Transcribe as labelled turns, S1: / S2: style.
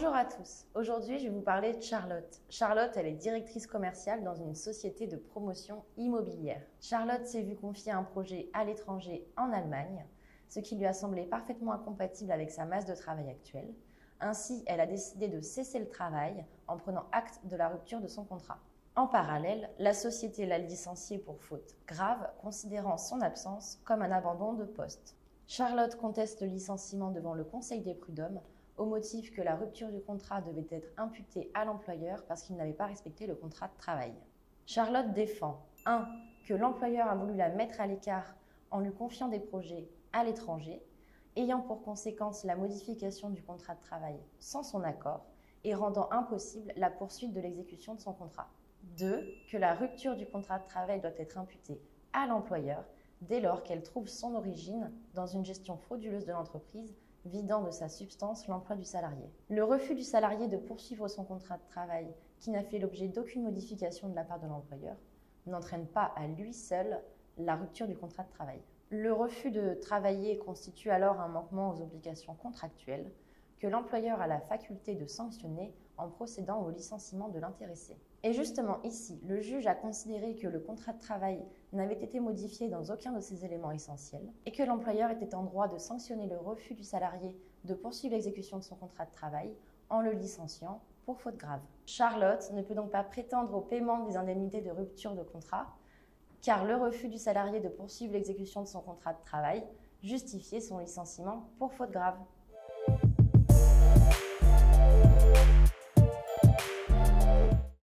S1: Bonjour à tous, aujourd'hui je vais vous parler de Charlotte. Charlotte, elle est directrice commerciale dans une société de promotion immobilière. Charlotte s'est vue confier un projet à l'étranger en Allemagne, ce qui lui a semblé parfaitement incompatible avec sa masse de travail actuelle. Ainsi, elle a décidé de cesser le travail en prenant acte de la rupture de son contrat. En parallèle, la société l'a licenciée pour faute grave, considérant son absence comme un abandon de poste. Charlotte conteste le licenciement devant le Conseil des prud'hommes au motif que la rupture du contrat devait être imputée à l'employeur parce qu'il n'avait pas respecté le contrat de travail. Charlotte défend 1. Que l'employeur a voulu la mettre à l'écart en lui confiant des projets à l'étranger, ayant pour conséquence la modification du contrat de travail sans son accord et rendant impossible la poursuite de l'exécution de son contrat. 2. Que la rupture du contrat de travail doit être imputée à l'employeur dès lors qu'elle trouve son origine dans une gestion frauduleuse de l'entreprise vidant de sa substance l'emploi du salarié. Le refus du salarié de poursuivre son contrat de travail qui n'a fait l'objet d'aucune modification de la part de l'employeur n'entraîne pas à lui seul la rupture du contrat de travail. Le refus de travailler constitue alors un manquement aux obligations contractuelles que l'employeur a la faculté de sanctionner en procédant au licenciement de l'intéressé. Et justement ici, le juge a considéré que le contrat de travail n'avait été modifié dans aucun de ces éléments essentiels et que l'employeur était en droit de sanctionner le refus du salarié de poursuivre l'exécution de son contrat de travail en le licenciant pour faute grave. Charlotte ne peut donc pas prétendre au paiement des indemnités de rupture de contrat car le refus du salarié de poursuivre l'exécution de son contrat de travail justifiait son licenciement pour faute grave.